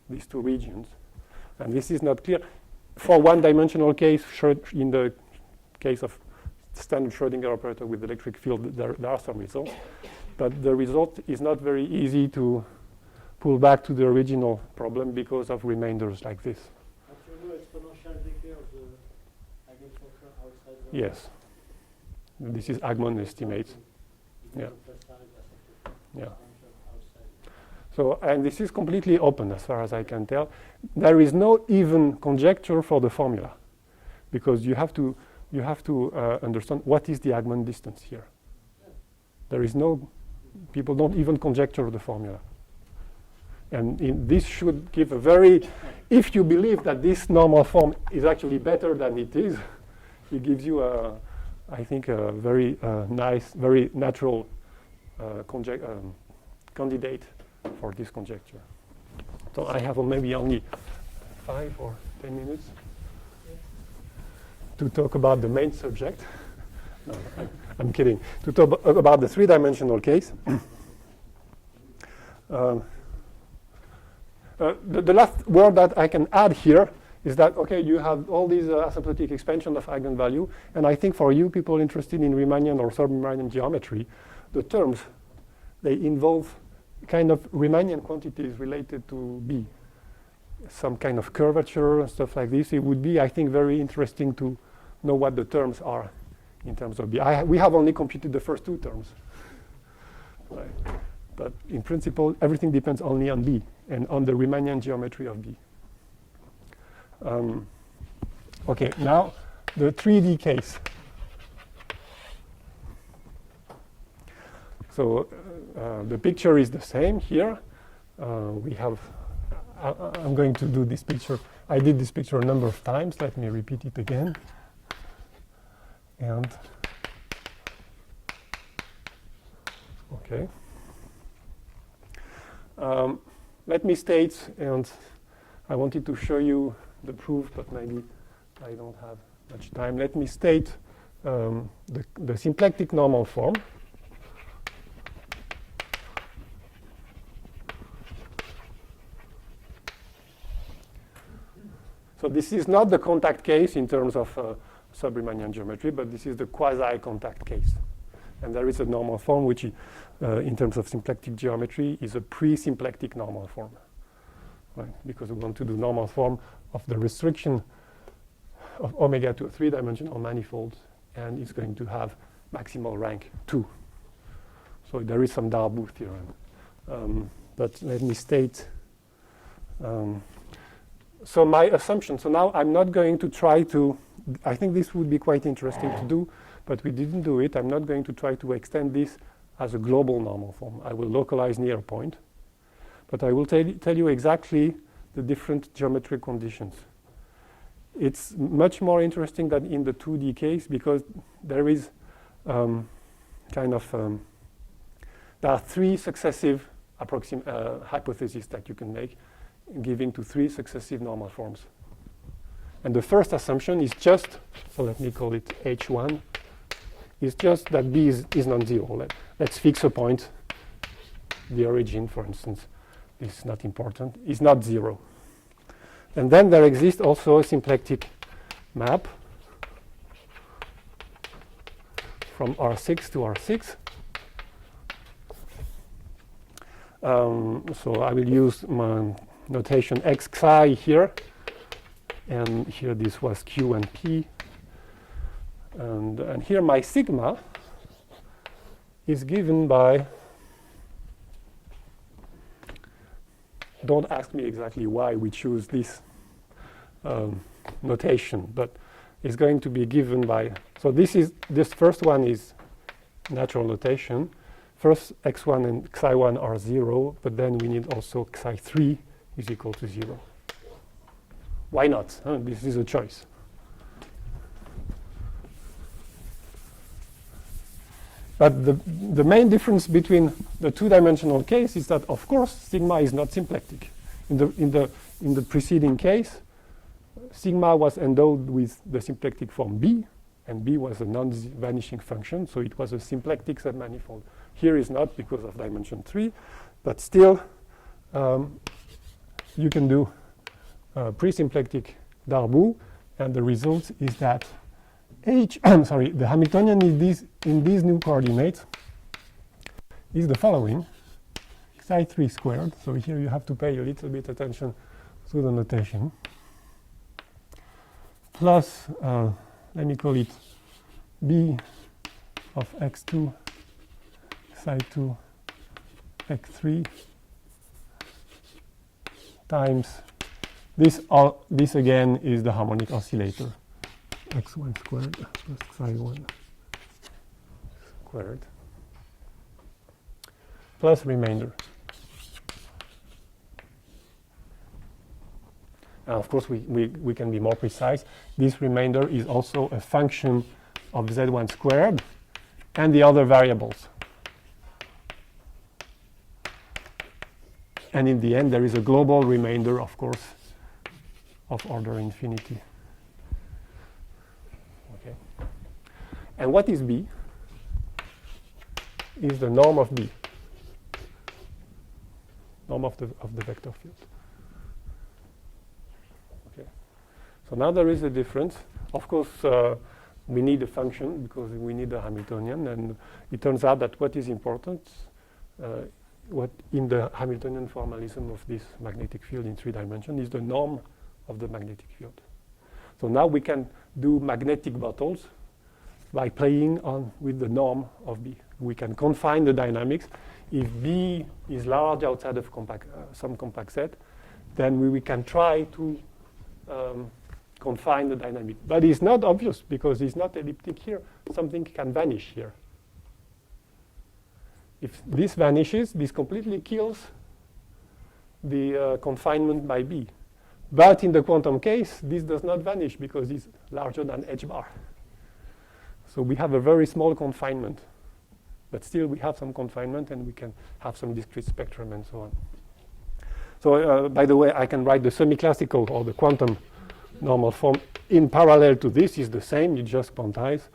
these two regions? And this is not clear. For one-dimensional case, in the case of standard Schrödinger operator with electric field, there are some results. But the result is not very easy to pull back to the original problem because of remainders like this. Actually, exponential decay of the eigenfunction outside the Yes. This is Agmon estimates. Yeah. Yeah. So, and this is completely open as far as I can tell. There is no even conjecture for the formula, because you have to understand what is the Agmon distance here. There is no, people don't even conjecture the formula. And this should give a very, if you believe that this normal form is actually better than it is, it gives you I think a very nice, very natural candidate for this conjecture. So I have maybe only 5 or 10 minutes to talk about the main subject. No, I'm kidding. To talk about the three-dimensional case. The last word that I can add here is that, okay, you have all these asymptotic expansion of eigenvalue, and I think for you people interested in Riemannian or sub-Riemannian geometry, the terms, they involve kind of Riemannian quantities related to B, some kind of curvature and stuff like this. It would be, I think, very interesting to know what the terms are in terms of B. We have only computed the first two terms. Right. But in principle, everything depends only on B and on the Riemannian geometry of B. Okay, now the 3D case. So the picture is the same here. We have, I'm going to do this picture. I did this picture a number of times. Let me repeat it again. And, okay. Let me state, and I wanted to show you the proof, but maybe I don't have much time. Let me state the symplectic normal form. So this is not the contact case in terms of sub-Riemannian geometry, but this is the quasi-contact case. And there is a normal form which, in terms of symplectic geometry, is a pre-symplectic normal form. Right? Because we want to do normal form of the restriction of omega to a three-dimensional manifold, and it's going to have maximal rank 2. So there is some Darboux theorem. But let me state. So my assumption, so now I'm not going to try to, I think this would be quite interesting to do, but we didn't do it. I'm not going to try to extend this as a global normal form. I will localize near a point, but I will tell you exactly the different geometric conditions. It's much more interesting than in the 2D case because there is there are 3 successive hypotheses that you can make, giving to 3 successive normal forms. And the first assumption is just, so let me call it H1, is just that B is non-zero. Let's fix a point. The origin, for instance, is not important, is not 0. And then there exists also a symplectic map from R6 to R6. So I will use my notation x psi here, and here this was q and p, and here my sigma is given by, don't ask me exactly why we choose this notation, but it's going to be given by, so this first one is natural notation. First x1 and xi1 are 0, but then we need also xi3 is equal to 0. Why not? This is a choice. But the main difference between the two-dimensional case is that, of course, sigma is not symplectic. In the preceding case, sigma was endowed with the symplectic form B, and B was a non-vanishing function, so it was a symplectic submanifold. Here is not because of dimension 3, but still you can do pre-symplectic Darboux, and the result is that the Hamiltonian in these new coordinates is the following: xi3 squared. So here you have to pay a little bit attention to the notation. Plus, let me call it b of x2 xi2 x3 times this again is the harmonic oscillator, x1 squared plus xi1 squared plus remainder. And of course, we can be more precise. This remainder is also a function of z1 squared and the other variables. And in the end, there is a global remainder, of course, of order infinity. Okay. And what is B? Is the norm of B, norm of the vector field. Okay. So now there is a difference. Of course, we need a function because we need a Hamiltonian, and it turns out that what is important, what in the Hamiltonian formalism of this magnetic field in 3 dimensions is the norm of the magnetic field. So now we can do magnetic bottles by playing on with the norm of B. We can confine the dynamics. If B is large outside of some compact set, then we can try to confine the dynamic. But it's not obvious because it's not elliptic here. Something can vanish here. If this vanishes, this completely kills the confinement by B. But in the quantum case, this does not vanish because it's larger than h bar. So we have a very small confinement. But still, we have some confinement, and we can have some discrete spectrum and so on. So by the way, I can write the semiclassical or the quantum normal form in parallel to this. Is the same. You just quantize.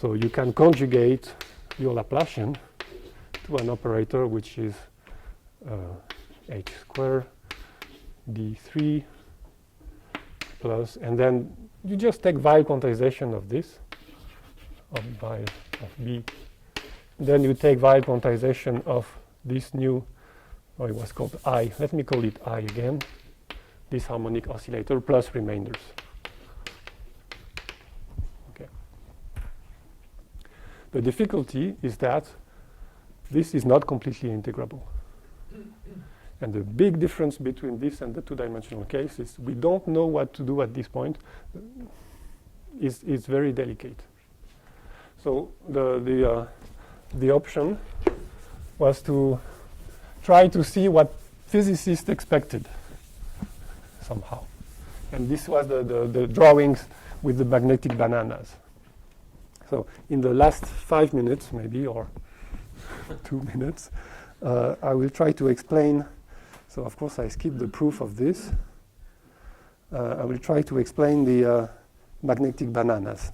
So you can conjugate your Laplacian to an operator which is h squared d3 plus, and then you just take Weil quantization of this, of Weil of B. Then you take Weil quantization of this new, it was called I. Let me call it I again. This harmonic oscillator plus remainders. Okay. The difficulty is that this is not completely integrable. And the big difference between this and the 2-dimensional case is we don't know what to do at this point. It's very delicate. So the option was to try to see what physicists expected somehow. And this was the drawings with the magnetic bananas. So in the last 5 minutes, maybe, or 2 minutes, I will try to explain. So of course, I skipped the proof of this. I will try to explain the magnetic bananas.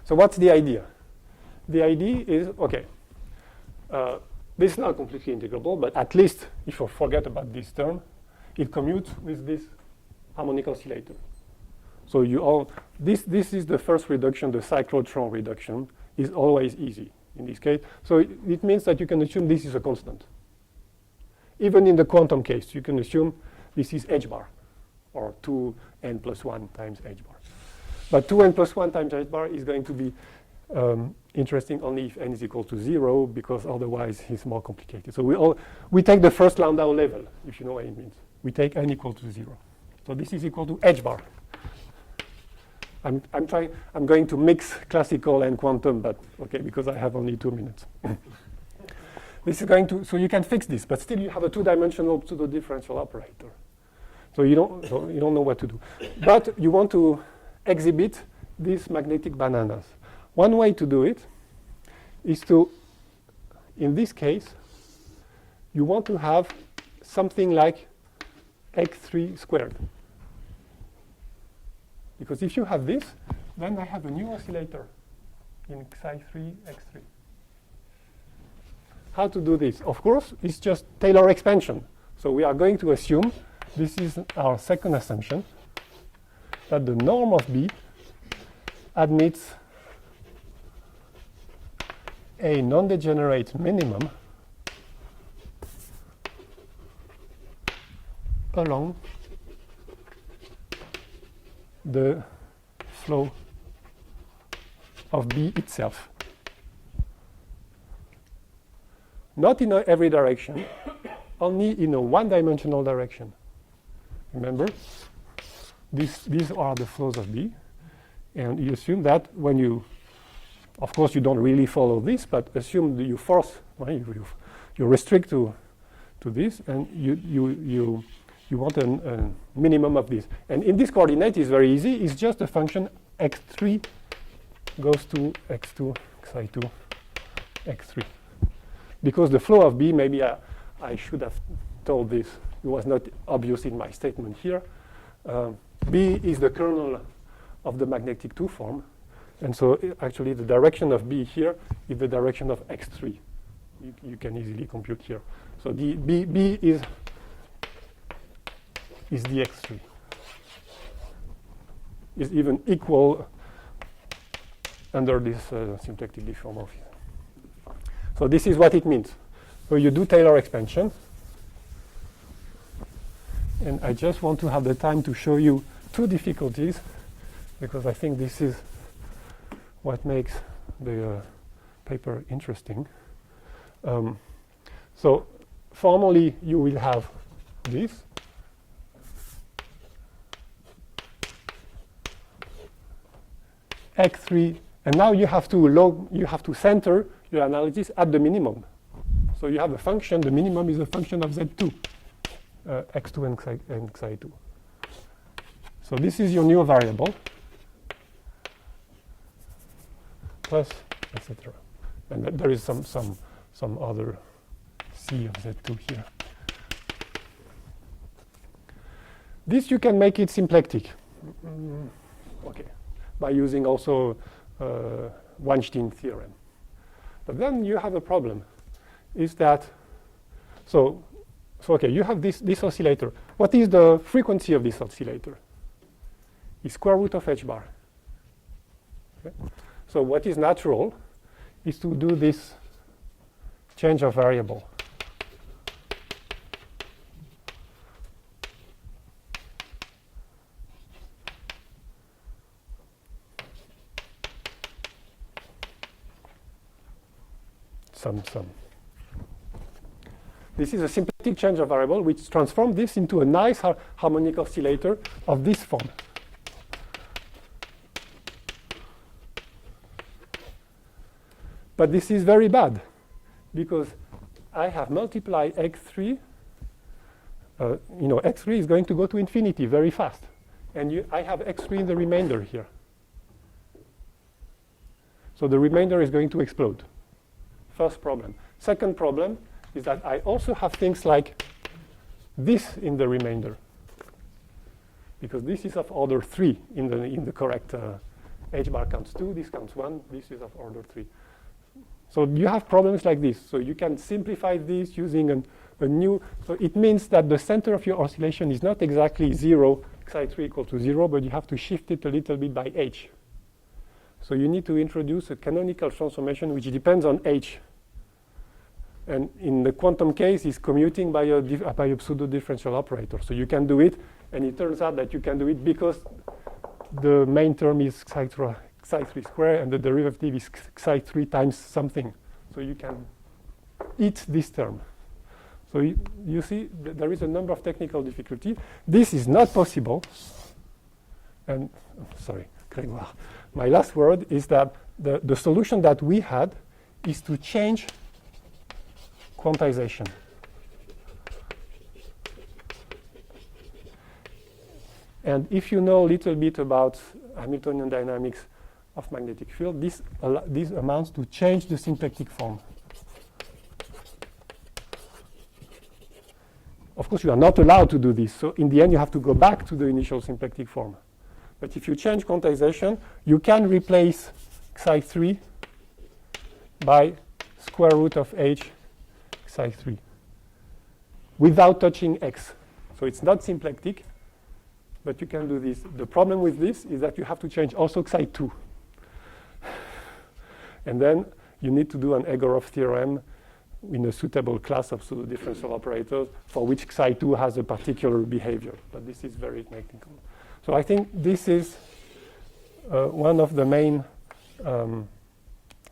So what's the idea? The idea is, okay, this is not completely integrable, but at least if you forget about this term, it commutes with this harmonic oscillator. So this is the first reduction, the cyclotron reduction is always easy in this case. So it means that you can assume this is a constant. Even in the quantum case, you can assume this is h bar, or 2n plus 1 times h bar. But 2n plus 1 times h bar is going to be interesting only if n is equal to 0, because otherwise it's more complicated. So we take the first Landau level, if you know what it means. We take n equal to 0. So this is equal to h bar. I'm going to mix classical and quantum, but okay, because I have only 2 minutes. This is going to, so you can fix this, but still you have a two-dimensional pseudo-differential operator. So you don't know what to do. But you want to exhibit these magnetic bananas. One way to do it is to, in this case, you want to have something like x3 squared. Because if you have this, then I have a new oscillator in psi3, x3. How to do this? Of course, it's just Taylor expansion. So we are going to assume, this is our second assumption, that the norm of B admits a non-degenerate minimum along the flow of B itself. Not in every direction, only in a one-dimensional direction. Remember, these are the flows of B, and you assume that when you, of course, you don't really follow this, but assume that you force, well, you restrict to this, and you want a minimum of this. And in this coordinate, it's very easy. It's just a function x3 goes to x2, xi2, x3. Because the flow of B, maybe I should have told this. It was not obvious in my statement here. B is the kernel of the magnetic 2 form. And so actually the direction of B here is the direction of x3. You can easily compute here. So the B is the x3. Is even equal under this symplectic diffeomorphism. So this is what it means. So you do Taylor expansion. And I just want to have the time to show you two difficulties, because I think this is what makes the paper interesting. So formally, you will have this. X3, and now you have to center your analysis at the minimum. So you have a function, the minimum is a function of Z2, x2 and xi2. So this is your new variable, plus, etc. And there is some other C of Z2 here. This you can make it symplectic. Okay. By using also Weinstein theorem. But then you have a problem, is that, so okay, you have this oscillator. What is the frequency of this oscillator? It's square root of h bar. Okay? So what is natural is to do this change of variable. Some. This is a symplectic change of variable which transforms this into a nice harmonic oscillator of this form. But this is very bad because I have multiplied x3. X3 is going to go to infinity very fast. And I have x3 in the remainder here. So the remainder is going to explode. First problem. Second problem is that I also have things like this in the remainder, because this is of order 3 in the correct H bar counts 2, this counts 1, this is of order 3. So you have problems like this. So you can simplify this using a new, so it means that the center of your oscillation is not exactly 0, xi3 equal to 0, but you have to shift it a little bit by h. So you need to introduce a canonical transformation which depends on h. And in the quantum case, it's commuting by a pseudo-differential operator. So you can do it, and it turns out that you can do it because the main term is xi3 square, and the derivative is xi3 times something. So you can eat this term. So you see, there is a number of technical difficulties. This is not possible. And sorry, Grégoire. My last word is that the solution that we had is to change quantization. And if you know a little bit about Hamiltonian dynamics of magnetic field, this amounts to change the symplectic form. Of course, you are not allowed to do this. So in the end, you have to go back to the initial symplectic form. But if you change quantization, you can replace xi3 by square root of h xi3 without touching x. So it's not symplectic, but you can do this. The problem with this is that you have to change also xi2. And then you need to do an Egorov theorem in a suitable class of pseudo-differential operators for which xi2 has a particular behavior. But this is very technical. So I think this is one of the main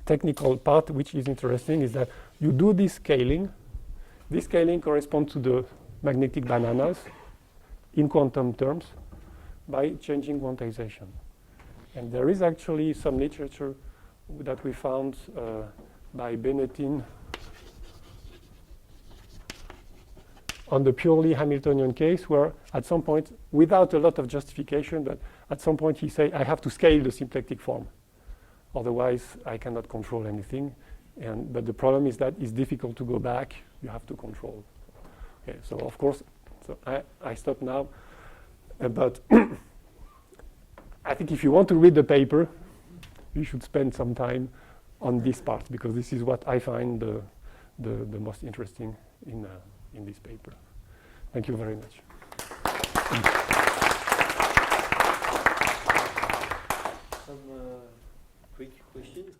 technical part which is interesting, is that you do this scaling. This scaling corresponds to the magnetic bananas in quantum terms by changing quantization. And there is actually some literature that we found by Benettin on the purely Hamiltonian case, where at some point, without a lot of justification, but at some point he said, I have to scale the symplectic form. Otherwise, I cannot control anything. But the problem is that it's difficult to go back. You have to control. Okay, so of course, so I stop now. But I think if you want to read the paper, you should spend some time on this part, because this is what I find the most interesting in this paper. Thank you very much. Some quick questions.